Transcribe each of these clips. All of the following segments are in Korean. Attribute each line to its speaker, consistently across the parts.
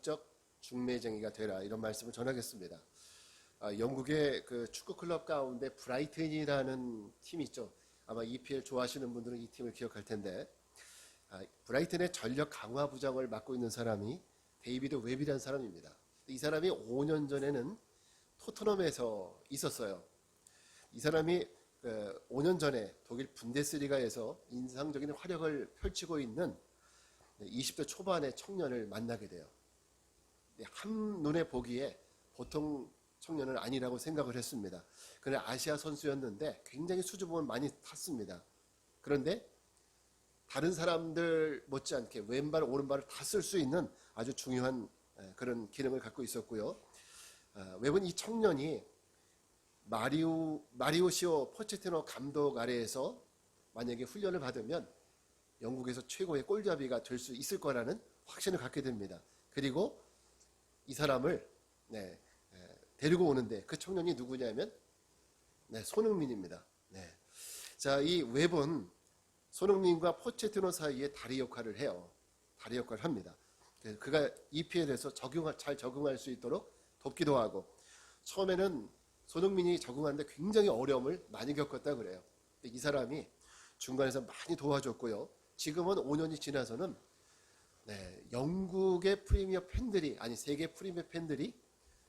Speaker 1: 영적 중매쟁이가 되라, 이런 말씀을 전하겠습니다. 영국의 그 축구 클럽 가운데 브라이튼이라는 팀이 있죠. 아마 EPL 좋아하시는 분들은 이 팀을 기억할 텐데, 브라이튼의 전력 강화 부장을 맡고 있는 사람이 데이비드 웹이라는 사람입니다. 이 사람이 5년 전에는 토트넘에서 있었어요. 이 사람이 5년 전에 독일 분데스리가에서 인상적인 활약을 펼치고 있는 20대 초반의 청년을 만나게 돼요. 한눈에 보기에 보통 청년은 아니라고 생각을 했습니다. 그는 아시아 선수였는데 굉장히 수줍음을 많이 탔습니다. 그런데 다른 사람들 못지않게 왼발 오른발을 다 쓸 수 있는 아주 중요한 그런 기능을 갖고 있었고요. 웹은 이 청년이 마리오시오 포체티노 감독 아래에서 만약에 훈련을 받으면 영국에서 최고의 골잡이가 될 수 있을 거라는 확신을 갖게 됩니다. 그리고 이 사람을 데리고 오는데, 그 청년이 누구냐면 손흥민입니다. 자, 이 웹은 손흥민과 포체티노 사이에 다리 역할을 해요. 다리 역할을 합니다. 그가 EPL에서 잘 적응할 수 있도록 돕기도 하고, 처음에는 손흥민이 적응하는데 굉장히 어려움을 많이 겪었다 그래요. 이 사람이 중간에서 많이 도와줬고요. 지금은 5년이 지나서는 영국의 프리미어 팬들이, 아니 세계 프리미어 팬들이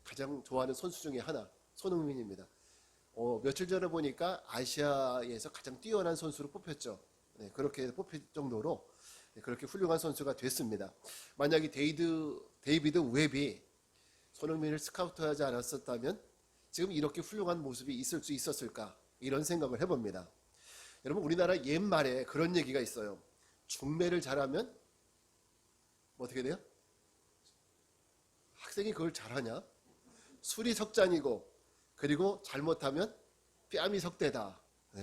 Speaker 1: 가장 좋아하는 선수 중에 하나, 손흥민입니다. 며칠 전에 보니까 아시아에서 가장 뛰어난 선수로 뽑혔죠. 그렇게 뽑힐 정도로 그렇게 훌륭한 선수가 됐습니다. 만약에 데이비드 웹이 손흥민을 스카우트하지 않았었다면 지금 이렇게 훌륭한 모습이 있을 수 있었을까, 이런 생각을 해봅니다. 여러분, 우리나라 옛말에 그런 얘기가 있어요. 중매를 잘하면 어떻게 돼요? 학생이 그걸 잘하냐? 술이 석잔이고, 그리고 잘못하면 뺨이 석대다.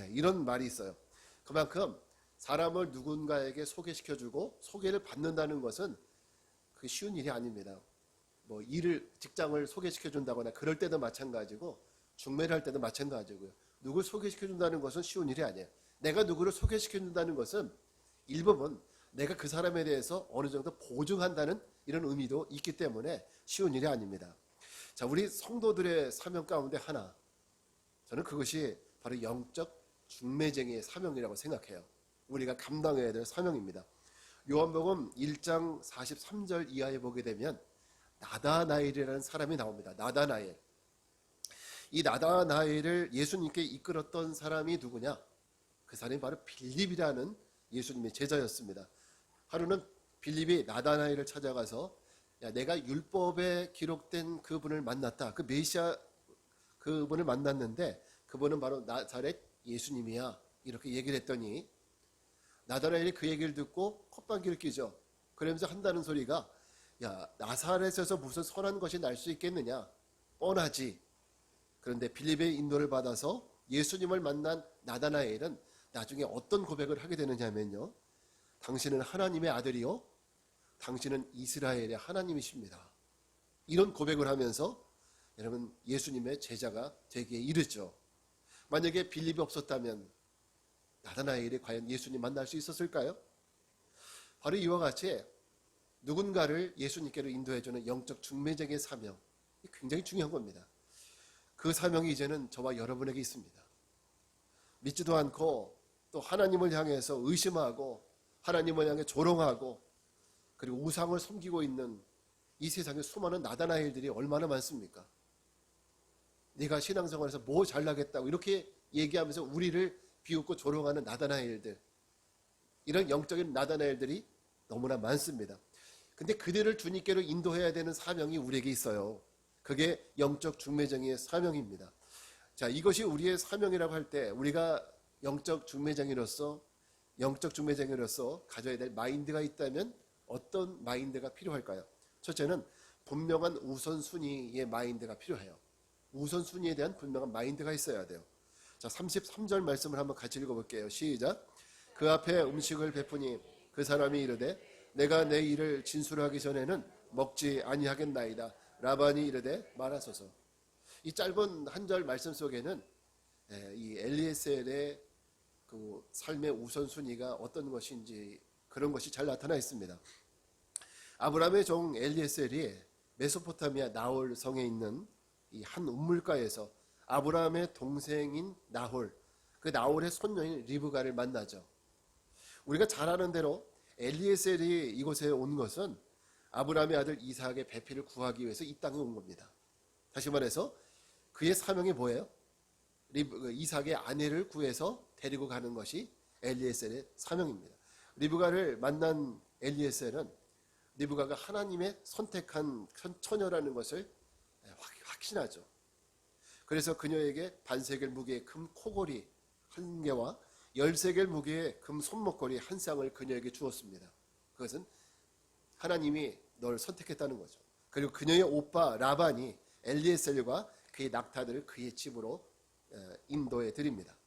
Speaker 1: 이런 말이 있어요. 그만큼 사람을 누군가에게 소개시켜주고 소개를 받는다는 것은 그게 쉬운 일이 아닙니다. 직장을 소개시켜준다거나 그럴 때도 마찬가지고, 중매를 할 때도 마찬가지고요. 누굴 소개시켜준다는 것은 쉬운 일이 아니에요. 내가 누구를 소개시켜준다는 것은 일부분 내가 그 사람에 대해서 어느 정도 보증한다는 이런 의미도 있기 때문에 쉬운 일이 아닙니다. 자, 우리 성도들의 사명 가운데 하나, 저는 그것이 바로 영적 중매쟁이의 사명이라고 생각해요. 우리가 감당해야 될 사명입니다. 요한복음 1장 43절 이하에 보게 되면 나다나엘이라는 사람이 나옵니다. 나다나엘. 이 나다나엘을 예수님께 이끌었던 사람이 누구냐? 그 사람이 바로 빌립이라는 예수님의 제자였습니다. 하루는 빌립이 나다나엘을 찾아가서, 야, 내가 율법에 기록된 그분을 만났다. 그 메시아 그분을 만났는데 그분은 바로 나사렛 예수님이야. 이렇게 얘기를 했더니 나다나엘이 그 얘기를 듣고 콧방귀를 뀌죠. 그러면서 한다는 소리가, 야, 나사렛에서 무슨 선한 것이 날 수 있겠느냐? 뻔하지. 그런데 빌립의 인도를 받아서 예수님을 만난 나다나엘은 나중에 어떤 고백을 하게 되느냐면요, 당신은 하나님의 아들이요, 당신은 이스라엘의 하나님이십니다. 이런 고백을 하면서 여러분 예수님의 제자가 되기에 이르죠. 만약에 빌립이 없었다면 나다나엘이 과연 예수님 만날 수 있었을까요? 바로 이와 같이 누군가를 예수님께로 인도해주는 영적 중매쟁의 사명, 굉장히 중요한 겁니다. 그 사명이 이제는 저와 여러분에게 있습니다. 믿지도 않고 또 하나님을 향해서 의심하고 하나님을 향해 조롱하고 그리고 우상을 섬기고 있는 이 세상에 수많은 나다나엘들이 얼마나 많습니까? 네가 신앙생활에서 뭐 잘나겠다고 이렇게 얘기하면서 우리를 비웃고 조롱하는 나다나엘들, 이런 영적인 나다나엘들이 너무나 많습니다. 근데 그들을 주님께로 인도해야 되는 사명이 우리에게 있어요. 그게 영적 중매쟁이의 사명입니다. 자, 이것이 우리의 사명이라고 할 때 우리가 영적 중매쟁이로서 가져야 될 마인드가 있다면 어떤 마인드가 필요할까요? 첫째는 분명한 우선순위의 마인드가 필요해요. 우선순위에 대한 분명한 마인드가 있어야 돼요. 자, 33절 말씀을 한번 같이 읽어볼게요. 시작. 그 앞에 음식을 베푸니 그 사람이 이르되 내가 내 일을 진술하기 전에는 먹지 아니하겠나이다. 라반이 이르되 말하소서. 이 짧은 한 절 말씀 속에는 이 엘리에셀의 그 삶의 우선순위가 어떤 것인지 그런 것이 잘 나타나 있습니다. 아브라함의 종 엘리에셀이 메소포타미아 나홀 성에 있는 이 한 우물가에서 아브라함의 동생인 나홀, 그 나홀의 손녀인 리브가를 만나죠. 우리가 잘 아는 대로 엘리에셀이 이곳에 온 것은 아브라함의 아들 이삭의 배필을 구하기 위해서 이 땅에 온 겁니다. 다시 말해서 그의 사명이 뭐예요? 이삭의 아내를 구해서 데리고 가는 것이 엘리에셀의 사명입니다. 리브가를 만난 엘리에셀은 리브가가 하나님의 선택한 처녀라는 것을 확신하죠. 그래서 그녀에게 반세겔 무게의 금 코골이 한 개와 10세겔 무게의 금 손목걸이 한 쌍을 그녀에게 주었습니다. 그것은 하나님이 널 선택했다는 거죠. 그리고 그녀의 오빠 라반이 엘리에셀과 그의 낙타들을 그의 집으로 인도해 드립니다.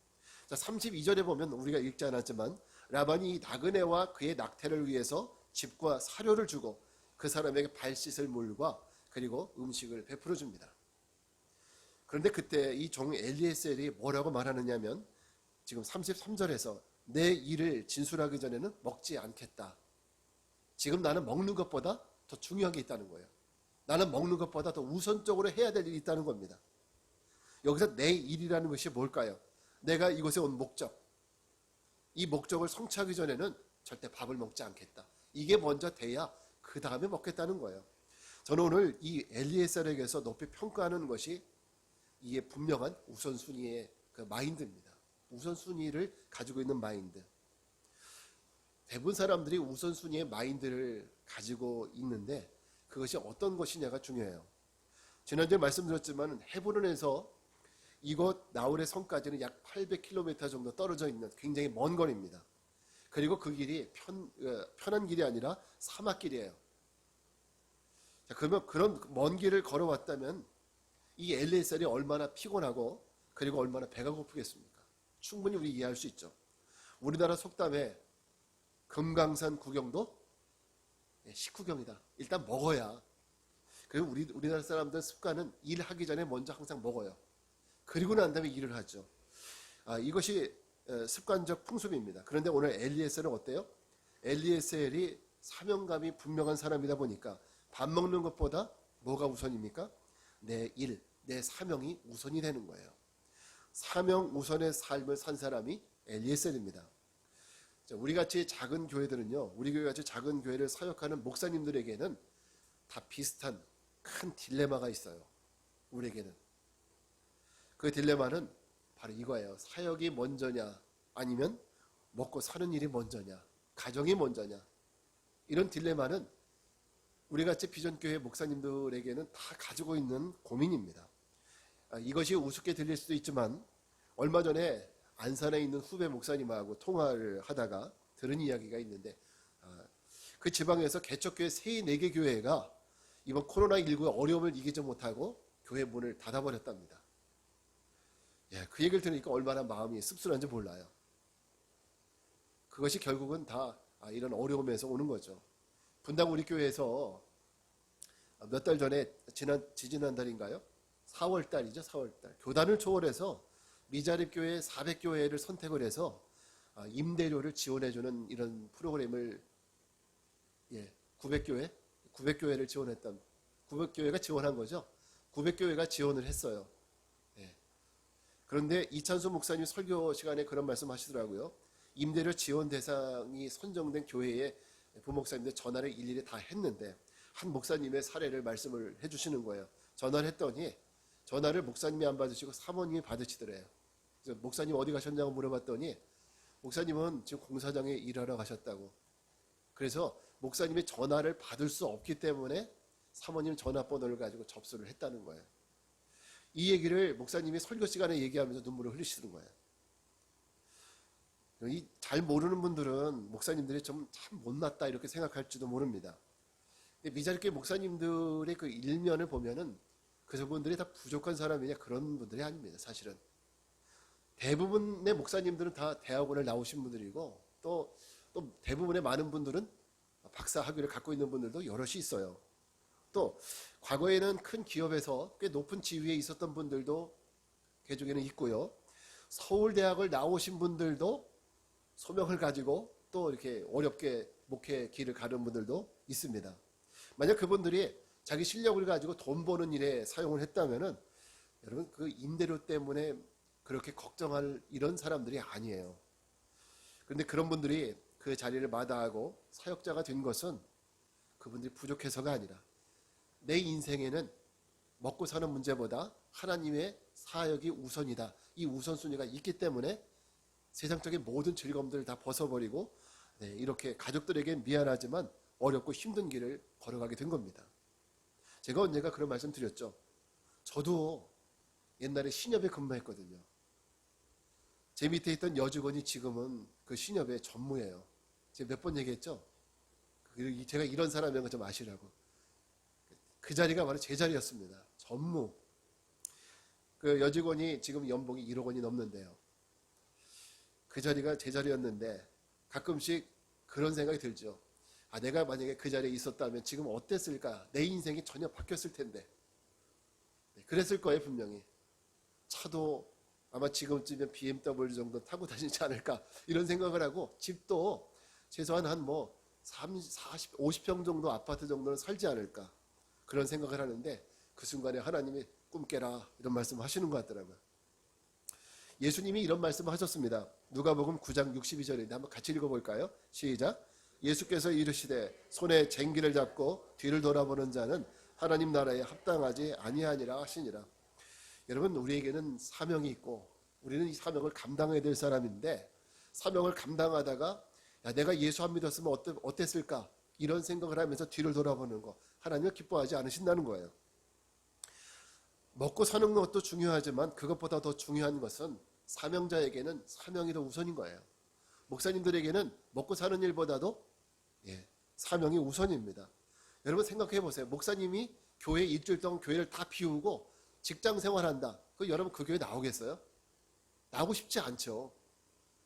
Speaker 1: 자, 32절에 보면 우리가 읽지 않았지만 라반이 이 나그네와 그의 낙태를 위해서 집과 사료를 주고 그 사람에게 발 씻을 물과 그리고 음식을 베풀어 줍니다. 그런데 그때 이 종 엘리에셀이 뭐라고 말하느냐면 지금 33절에서 내 일을 진술하기 전에는 먹지 않겠다. 지금 나는 먹는 것보다 더 중요한 게 있다는 거예요. 나는 먹는 것보다 더 우선적으로 해야 될 일이 있다는 겁니다. 여기서 내 일이라는 것이 뭘까요? 내가 이곳에 온 목적. 이 목적을 성취하기 전에는 절대 밥을 먹지 않겠다. 이게 먼저 돼야 그 다음에 먹겠다는 거예요. 저는 오늘 이 엘리에셀에게서 높이 평가하는 것이 이게 분명한 우선순위의 그 마인드입니다. 우선순위를 가지고 있는 마인드. 대부분 사람들이 우선순위의 마인드를 가지고 있는데 그것이 어떤 것이냐가 중요해요. 지난주에 말씀드렸지만 헤브론에서 이곳 나홀의 성까지는 약 800km 정도 떨어져 있는 굉장히 먼 거리입니다. 그리고 그 길이 편한 길이 아니라 사막길이에요. 자, 그러면 그런 먼 길을 걸어왔다면 이 엘리에셀이 얼마나 피곤하고 그리고 얼마나 배가 고프겠습니까? 충분히 우리 이해할 수 있죠. 우리나라 속담에 금강산 구경도 식후경이다. 일단 먹어야. 그리고 우리나라 사람들 습관은 일하기 전에 먼저 항상 먹어요. 그리고 난 다음에 일을 하죠. 이것이 습관적 풍습입니다. 그런데 오늘 엘리에셀은 어때요? 엘리에셀이 사명감이 분명한 사람이다 보니까 밥 먹는 것보다 뭐가 우선입니까? 내 일, 내 사명이 우선이 되는 거예요. 사명 우선의 삶을 산 사람이 엘리에셀입니다. 우리같이 작은 교회들은요, 우리 교회같이 작은 교회를 사역하는 목사님들에게는 다 비슷한 큰 딜레마가 있어요. 우리에게는. 그 딜레마는 바로 이거예요. 사역이 먼저냐 아니면 먹고 사는 일이 먼저냐, 가정이 먼저냐. 이런 딜레마는 우리같이 비전교회 목사님들에게는 다 가지고 있는 고민입니다. 이것이 우습게 들릴 수도 있지만 얼마 전에 안산에 있는 후배 목사님하고 통화를 하다가 들은 이야기가 있는데 그 지방에서 개척교회 3-4개 교회가 이번 코로나19의 어려움을 이기지 못하고 교회 문을 닫아버렸답니다. 그 얘기를 들으니까 얼마나 마음이 씁쓸한지 몰라요. 그것이 결국은 다 이런 어려움에서 오는 거죠. 분당 우리 교회에서 몇 달 전에 지지난달인가요? 4월달이죠. 4월달. 교단을 초월해서 미자립교회 400교회를 선택을 해서 임대료를 지원해주는 이런 프로그램을 900교회를 지원했던 900교회가 지원한 거죠. 900교회가 지원을 했어요. 그런데 이찬수 목사님 설교 시간에 그런 말씀 하시더라고요. 임대료 지원 대상이 선정된 교회에 부목사님들 전화를 일일이 다 했는데 한 목사님의 사례를 말씀을 해주시는 거예요. 전화를 했더니 전화를 목사님이 안 받으시고 사모님이 받으시더래요. 그래서 목사님 어디 가셨냐고 물어봤더니 목사님은 지금 공사장에 일하러 가셨다고. 그래서 목사님이 전화를 받을 수 없기 때문에 사모님 전화번호를 가지고 접수를 했다는 거예요. 이 얘기를 목사님이 설교 시간에 얘기하면서 눈물을 흘리시는 거예요. 잘 모르는 분들은 목사님들이 좀 참 못났다 이렇게 생각할지도 모릅니다. 근데 미자립교회 목사님들의 그 일면을 보면은 그분들이 다 부족한 사람이냐 그런 분들이 아닙니다. 사실은 대부분의 목사님들은 다 대학원을 나오신 분들이고 또 대부분의 많은 분들은 박사 학위를 갖고 있는 분들도 여럿이 있어요. 또 과거에는 큰 기업에서 꽤 높은 지위에 있었던 분들도 그 중에는 있고요. 서울대학을 나오신 분들도 소명을 가지고 또 이렇게 어렵게 목회 길을 가는 분들도 있습니다. 만약 그분들이 자기 실력을 가지고 돈 버는 일에 사용을 했다면은 여러분 그 임대료 때문에 그렇게 걱정할 이런 사람들이 아니에요. 그런데 그런 분들이 그 자리를 마다하고 사역자가 된 것은 그분들이 부족해서가 아니라 내 인생에는 먹고 사는 문제보다 하나님의 사역이 우선이다. 이 우선순위가 있기 때문에 세상적인 모든 즐거움들을 다 벗어버리고 이렇게 가족들에게 미안하지만 어렵고 힘든 길을 걸어가게 된 겁니다. 제가 언젠가 그런 말씀 드렸죠. 저도 옛날에 신협에 근무했거든요. 제 밑에 있던 여직원이 지금은 그 신협의 전무예요. 제가 몇 번 얘기했죠. 제가 이런 사람인 거 좀 아시라고. 그 자리가 바로 제 자리였습니다. 전무. 그 여직원이 지금 연봉이 1억 원이 넘는데요. 그 자리가 제 자리였는데 가끔씩 그런 생각이 들죠. 아, 내가 만약에 그 자리에 있었다면 지금 어땠을까? 내 인생이 전혀 바뀌었을 텐데. 그랬을 거예요, 분명히. 차도 아마 지금쯤이면 BMW 정도 타고 다니지 않을까? 이런 생각을 하고 집도 최소한 한 30, 50평 정도 아파트 정도는 살지 않을까? 그런 생각을 하는데 그 순간에 하나님이 꿈 깨라 이런 말씀을 하시는 것 같더라고요. 예수님이 이런 말씀을 하셨습니다. 누가복음 9장 62절인데 한번 같이 읽어볼까요? 시작. 예수께서 이르시되 손에 쟁기를 잡고 뒤를 돌아보는 자는 하나님 나라에 합당하지 아니하니라 하시니라. 여러분 우리에게는 사명이 있고 우리는 이 사명을 감당해야 될 사람인데 사명을 감당하다가 야, 내가 예수 안 믿었으면 어땠을까? 이런 생각을 하면서 뒤를 돌아보는 거 하나님은 기뻐하지 않으신다는 거예요. 먹고 사는 것도 중요하지만 그것보다 더 중요한 것은 사명자에게는 사명이 더 우선인 거예요. 목사님들에게는 먹고 사는 일보다도 사명이 우선입니다. 여러분 생각해 보세요. 목사님이 교회 일주일 동안 교회를 다 비우고 직장 생활한다. 여러분 그 교회 나오겠어요? 나오고 싶지 않죠.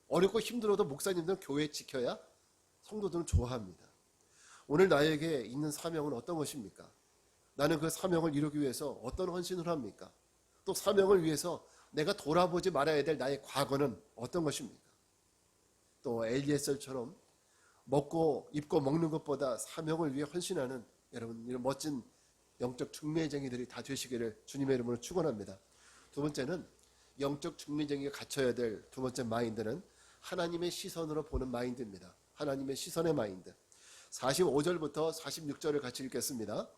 Speaker 1: 어렵고 힘들어도 목사님들은 교회 지켜야 성도들은 좋아합니다. 오늘 나에게 있는 사명은 어떤 것입니까? 나는 그 사명을 이루기 위해서 어떤 헌신을 합니까? 또 사명을 위해서 내가 돌아보지 말아야 될 나의 과거는 어떤 것입니까? 또 엘리에셀처럼 먹고 입고 먹는 것보다 사명을 위해 헌신하는 여러분 이런 멋진 영적 중매쟁이들이 다 되시기를 주님의 이름으로 축원합니다. 두 번째는 영적 중매쟁이가 갖춰야 될 두 번째 마인드는 하나님의 시선으로 보는 마인드입니다. 하나님의 시선의 마인드. 45절부터 46절을 같이 읽겠습니다.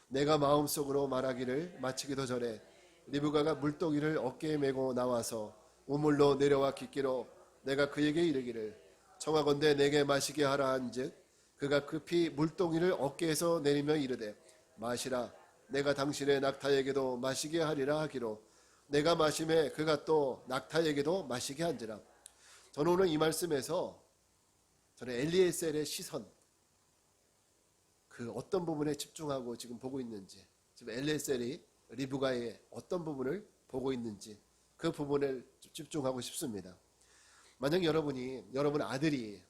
Speaker 1: 내가 마음속으로 말하기를 마치기도 전에 리브가가 물동이를 어깨에 메고 나와서 우물로 내려와 깃기로 내가 그에게 이르기를 청하건대 내게 마시게 하라 한즉 그가 급히 물동이를 어깨에서 내리며 이르되 마시라 내가 당신의 낙타에게도 마시게 하리라 하기로 내가 마심에 그가 또 낙타에게도 마시게 한지라. 저는 오늘 이 말씀에서 저는 엘리에셀의 시선 그 어떤 부분에 집중하고 지금 보고 있는지 지금 엘리에셀이 리브가의 어떤 부분을 보고 있는지 그 부분을 집중하고 싶습니다. 만약 여러분 아들이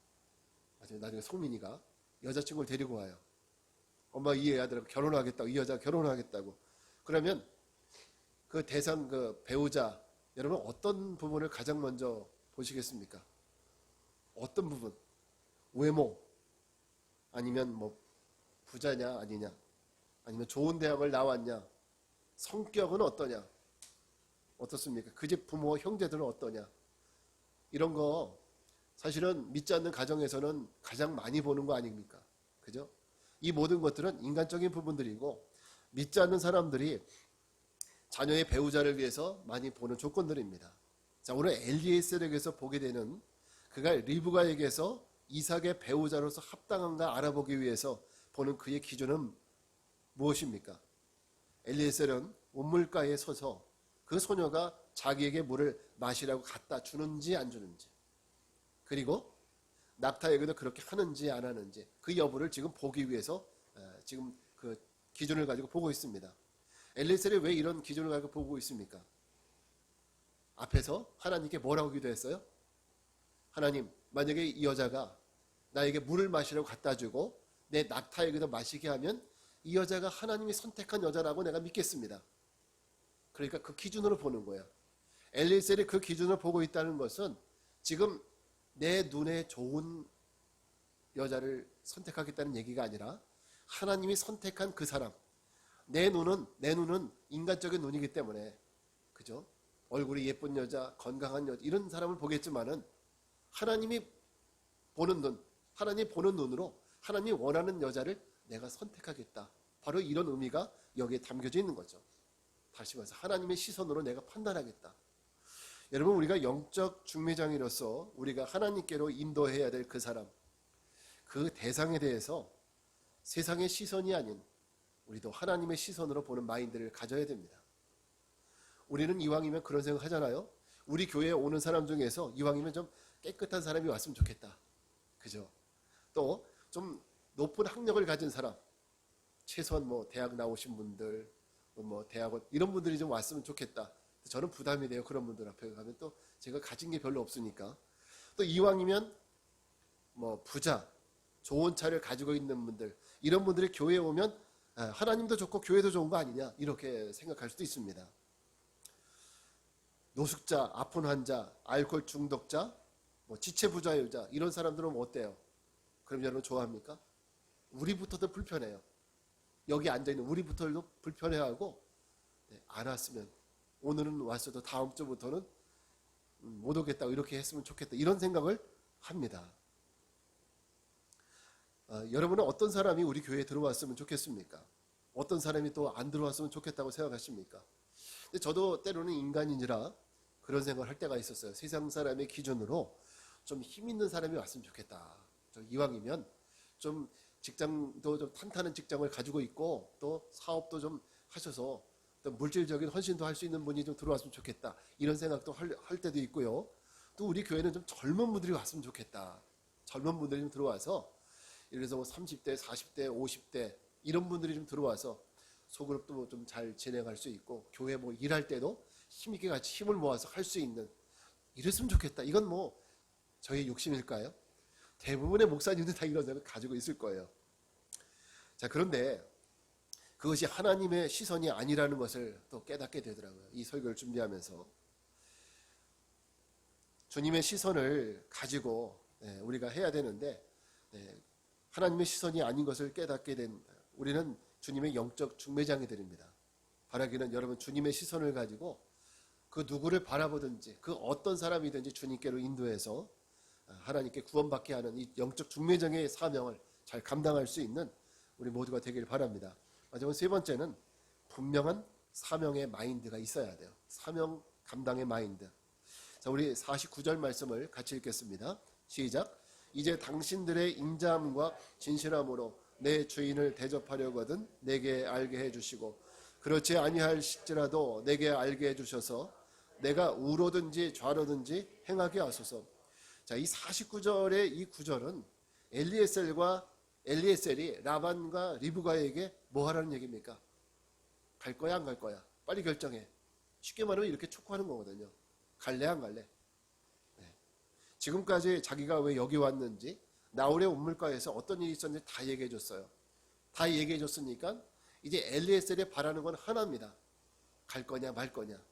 Speaker 1: 나중에 송민이가 여자친구를 데리고 와요. 엄마 이 아들하고 결혼하겠다고 이 여자가 결혼하겠다고 그러면 그 대상 그 배우자 여러분 어떤 부분을 가장 먼저 보시겠습니까? 어떤 부분? 외모 아니면 부자냐 아니냐 아니면 좋은 대학을 나왔냐 성격은 어떠냐 어떻습니까? 그 집 부모 형제들은 어떠냐 이런 거 사실은 믿지 않는 가정에서는 가장 많이 보는 거 아닙니까? 그죠? 이 모든 것들은 인간적인 부분들이고 믿지 않는 사람들이 자녀의 배우자를 위해서 많이 보는 조건들입니다. 자, 오늘 엘리에셀에게서 보게 되는 그가 리브가에게서 이삭의 배우자로서 합당한가 알아보기 위해서 보는 그의 기준은 무엇입니까? 엘리에셀은 우물가에 서서 그 소녀가 자기에게 물을 마시라고 갖다 주는지 안 주는지 그리고 낙타에게도 그렇게 하는지 안 하는지 그 여부를 지금 보기 위해서 지금 그 기준을 가지고 보고 있습니다. 엘리에셀이 왜 이런 기준을 가지고 보고 있습니까? 앞에서 하나님께 뭐라고 기도했어요? 하나님 만약에 이 여자가 나에게 물을 마시라고 갖다 주고 내 낙타에게도 마시게 하면 이 여자가 하나님이 선택한 여자라고 내가 믿겠습니다. 그러니까 그 기준으로 보는 거예요. 엘리에셀이 그 기준을 보고 있다는 것은 지금 내 눈에 좋은 여자를 선택하겠다는 얘기가 아니라 하나님이 선택한 그 사람. 내 눈은 인간적인 눈이기 때문에, 그죠? 얼굴이 예쁜 여자, 건강한 여자, 이런 사람을 보겠지만은 하나님이 보는 눈, 하나님이 보는 눈으로 하나님이 원하는 여자를 내가 선택하겠다. 바로 이런 의미가 여기에 담겨져 있는 거죠. 다시 말해서 하나님의 시선으로 내가 판단하겠다. 여러분, 우리가 영적 중매장이로서 우리가 하나님께로 인도해야 될 그 사람, 그 대상에 대해서 세상의 시선이 아닌 우리도 하나님의 시선으로 보는 마인드를 가져야 됩니다. 우리는 이왕이면 그런 생각 하잖아요. 우리 교회에 오는 사람 중에서 이왕이면 좀 깨끗한 사람이 왔으면 좋겠다. 그죠? 또 좀 높은 학력을 가진 사람, 최소한 뭐 대학 나오신 분들, 뭐 대학원 이런 분들이 좀 왔으면 좋겠다. 저는 부담이 돼요. 그런 분들 앞에 가면 또 제가 가진 게 별로 없으니까. 또 이왕이면 뭐 부자, 좋은 차를 가지고 있는 분들, 이런 분들이 교회에 오면 하나님도 좋고 교회도 좋은 거 아니냐, 이렇게 생각할 수도 있습니다. 노숙자, 아픈 환자, 알코올 중독자, 뭐 지체부자유자, 이런 사람들은 어때요? 그럼 여러분 좋아합니까? 우리부터도 불편해요. 여기 앉아있는 우리부터도 불편해하고, 안 왔으면, 오늘은 왔어도 다음 주부터는 못 오겠다, 이렇게 했으면 좋겠다, 이런 생각을 합니다. 여러분은 어떤 사람이 우리 교회에 들어왔으면 좋겠습니까? 어떤 사람이 또 안 들어왔으면 좋겠다고 생각하십니까? 근데 저도 때로는 인간인지라 그런 생각을 할 때가 있었어요. 세상 사람의 기준으로 좀 힘 있는 사람이 왔으면 좋겠다. 이왕이면 좀 직장도 좀 탄탄한 직장을 가지고 있고 또 사업도 좀 하셔서 또 물질적인 헌신도 할 수 있는 분이 좀 들어왔으면 좋겠다. 이런 생각도 할 때도 있고요. 또 우리 교회는 좀 젊은 분들이 왔으면 좋겠다. 젊은 분들이 좀 들어와서, 예를 들어서 뭐 30대, 40대, 50대 이런 분들이 좀 들어와서 소그룹도 좀 잘 진행할 수 있고, 교회 뭐 일할 때도 힘있게 같이 힘을 모아서 할 수 있는, 이랬으면 좋겠다. 이건 뭐 저의 욕심일까요? 대부분의 목사님들 다 이런 생각을 가지고 있을 거예요. 자, 그런데 그것이 하나님의 시선이 아니라는 것을 또 깨닫게 되더라고요. 이 설교를 준비하면서. 주님의 시선을 가지고 우리가 해야 되는데, 하나님의 시선이 아닌 것을 깨닫게 된 우리는 주님의 영적 중매장이 됩니다. 바라기는 여러분, 주님의 시선을 가지고 그 누구를 바라보든지 그 어떤 사람이든지 주님께로 인도해서 하나님께 구원받게 하는 이 영적 중매장의 사명을 잘 감당할 수 있는 우리 모두가 되길 바랍니다. 마지막 세 번째는 분명한 사명의 마인드가 있어야 돼요. 사명 감당의 마인드. 자, 우리 49절 말씀을 같이 읽겠습니다. 시작. 이제 당신들의 인자함과 진실함으로 내 주인을 대접하려거든 내게 알게 해주시고, 그렇지 아니할지라도 내게 알게 해주셔서 내가 우로든지 좌로든지 행하게 하소서. 자, 이 49절의 이 구절은 엘리에셀이 라반과 리브가에게 뭐 하라는 얘기입니까? 갈 거야 안 갈 거야? 빨리 결정해. 쉽게 말하면 이렇게 촉구하는 거거든요. 갈래 안 갈래? 지금까지 자기가 왜 여기 왔는지, 나홀의 온물가에서 어떤 일이 있었는지 다 얘기해 줬어요. 다 얘기해 줬으니까 이제 엘리에셀이 바라는 건 하나입니다. 갈 거냐 말 거냐.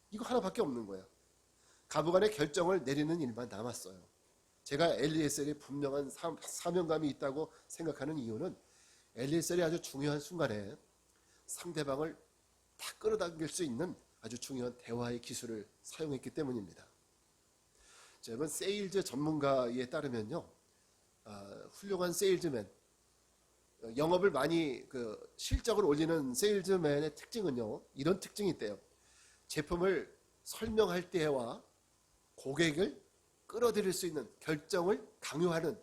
Speaker 1: 이거 하나밖에 없는 거예요. 가부간의 결정을 내리는 일만 남았어요. 제가 엘리에셀이 분명한 사명감이 있다고 생각하는 이유는, 엘리에셀이 아주 중요한 순간에 상대방을 다 끌어당길 수 있는 아주 중요한 대화의 기술을 사용했기 때문입니다. 여러분, 세일즈 전문가에 따르면요, 훌륭한 세일즈맨, 영업을 많이 실적을 올리는 세일즈맨의 특징은요, 이런 특징이 있대요. 제품을 설명할 때와 고객을 끌어들일 수 있는 결정을 강요하는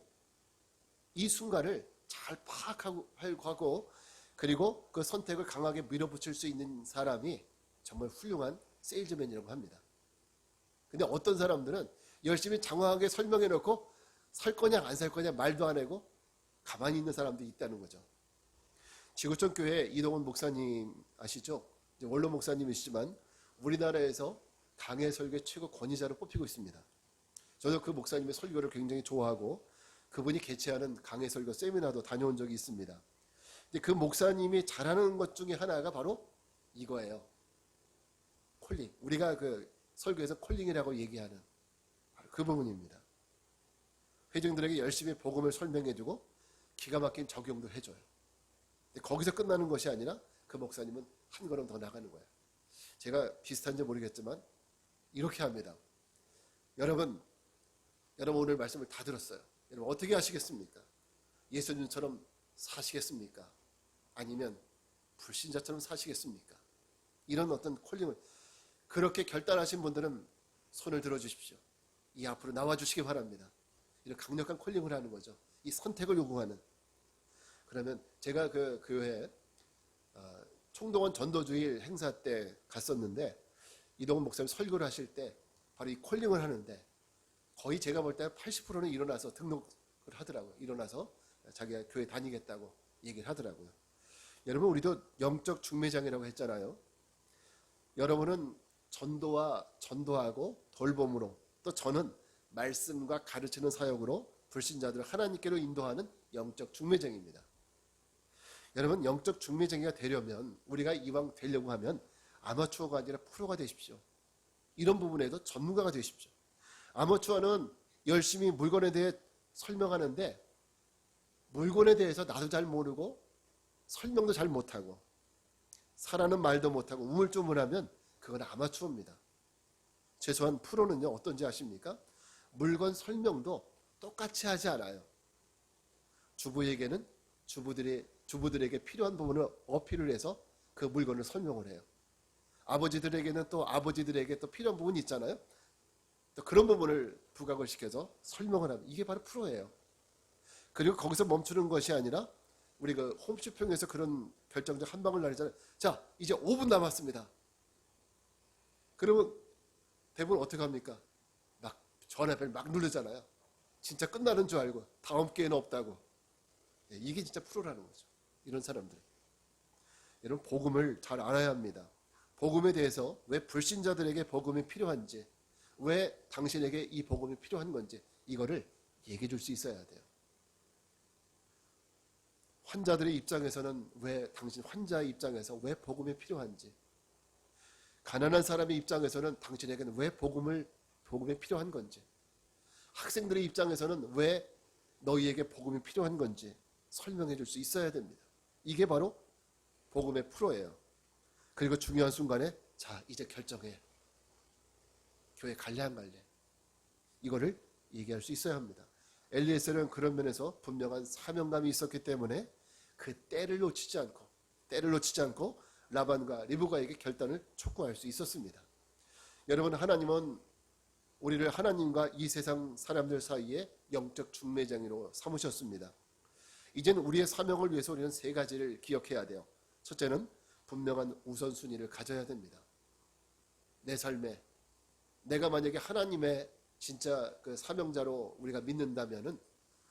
Speaker 1: 이 순간을 잘 파악하고 그리고 그 선택을 강하게 밀어붙일 수 있는 사람이 정말 훌륭한 세일즈맨이라고 합니다. 근데 어떤 사람들은 열심히 장황하게 설명해 놓고 살 거냐 안 살 거냐 말도 안 하고 가만히 있는 사람도 있다는 거죠. 지구촌 교회 이동훈 목사님 아시죠? 원로 목사님이시지만 우리나라에서 강해 설교 최고 권위자로 뽑히고 있습니다. 저도 그 목사님의 설교를 굉장히 좋아하고 그분이 개최하는 강해 설교 세미나도 다녀온 적이 있습니다. 근데 그 목사님이 잘하는 것 중에 하나가 바로 이거예요. 콜링. 우리가 그 설교에서 콜링이라고 얘기하는 그 부분입니다. 회중들에게 열심히 복음을 설명해주고 기가 막힌 적용도 해줘요. 근데 거기서 끝나는 것이 아니라 그 목사님은 한 걸음 더 나가는 거예요. 제가 비슷한지 모르겠지만 이렇게 합니다. 여러분 오늘 말씀을 다 들었어요. 여러분 어떻게 하시겠습니까? 예수님처럼 사시겠습니까? 아니면 불신자처럼 사시겠습니까? 이런 어떤 콜링을 그렇게 결단하신 분들은 손을 들어주십시오. 이 앞으로 나와주시기 바랍니다. 이런 강력한 콜링을 하는 거죠. 이 선택을 요구하는. 그러면 제가 그 교회에 총동원 전도주일 행사 때 갔었는데 이동훈 목사님 설교를 하실 때 바로 이 콜링을 하는데 거의 제가 볼 때 80%는 일어나서 등록을 하더라고요. 일어나서 자기가 교회 다니겠다고 얘기를 하더라고요. 여러분 우리도 영적 중매장이라고 했잖아요. 여러분은 전도하고 돌봄으로 또 저는 말씀과 가르치는 사역으로 불신자들을 하나님께로 인도하는 영적 중매장입니다. 여러분 영적 중매장이가 되려면 우리가 이왕 되려고 하면 아마추어가 아니라 프로가 되십시오. 이런 부분에도 전문가가 되십시오. 아마추어는 열심히 물건에 대해 설명하는데 물건에 대해서 나도 잘 모르고 설명도 잘 못하고 사라는 말도 못하고 우물쭈물하면 그건 아마추어입니다. 최소한 프로는요 어떤지 아십니까? 물건 설명도 똑같이 하지 않아요. 주부에게는 주부들에게 필요한 부분을 어필을 해서 그 물건을 설명을 해요. 아버지들에게는 또 아버지들에게 또 필요한 부분이 있잖아요. 또 그런 부분을 부각을 시켜서 설명을 하면 이게 바로 프로예요. 그리고 거기서 멈추는 것이 아니라 우리 그 홈쇼핑에서 그런 결정적 한 방을 날리잖아요. 자, 이제 5분 남았습니다. 그러면 대부분 어떻게 합니까? 막 전화벨 막 누르잖아요. 진짜 끝나는 줄 알고 다음 기회는 없다고. 이게 진짜 프로라는 거죠. 이런 사람들. 여러분 복음을 잘 알아야 합니다. 복음에 대해서 왜 불신자들에게 복음이 필요한지, 왜 당신에게 이 복음이 필요한 건지 이거를 얘기해 줄 수 있어야 돼요. 환자들의 입장에서는 왜 당신 환자의 입장에서 왜 복음이 필요한지, 가난한 사람의 입장에서는 당신에게는 왜 복음이 필요한 건지, 학생들의 입장에서는 왜 너희에게 복음이 필요한 건지 설명해 줄 수 있어야 됩니다. 이게 바로 복음의 프로예요. 그리고 중요한 순간에 자 이제 결정해. 교회 갈래 안 갈래. 이거를 얘기할 수 있어야 합니다. 엘리에셀은 그런 면에서 분명한 사명감이 있었기 때문에 그 때를 놓치지 않고 라반과 리브가에게 결단을 촉구할 수 있었습니다. 여러분 하나님은 우리를 하나님과 이 세상 사람들 사이에 영적 중매장으로 삼으셨습니다. 이제는 우리의 사명을 위해서 우리는 세 가지를 기억해야 돼요. 첫째는 분명한 우선순위를 가져야 됩니다. 내 삶에 내가 만약에 하나님의 진짜 그 사명자로 우리가 믿는다면은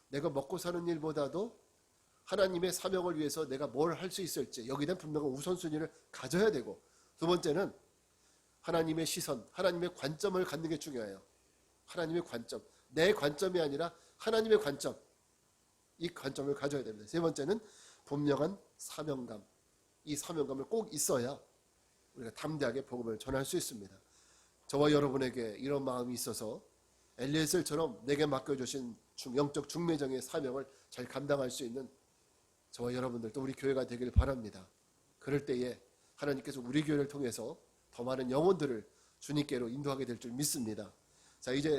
Speaker 1: 내가 먹고 사는 일보다도 하나님의 사명을 위해서 내가 뭘 할 수 있을지 여기에 대한 분명한 우선순위를 가져야 되고, 두 번째는 하나님의 시선, 하나님의 관점을 갖는 게 중요해요. 하나님의 관점, 내 관점이 아니라 하나님의 관점, 이 관점을 가져야 됩니다. 세 번째는 분명한 사명감, 이 사명감을 꼭 있어야 우리가 담대하게 복음을 전할 수 있습니다. 저와 여러분에게 이런 마음이 있어서 엘리에셀처럼 내게 맡겨주신 영적 중매장의 사명을 잘 감당할 수 있는 저와 여러분들도 우리 교회가 되길 바랍니다. 그럴 때에 하나님께서 우리 교회를 통해서 더 많은 영혼들을 주님께로 인도하게 될 줄 믿습니다. 자, 이제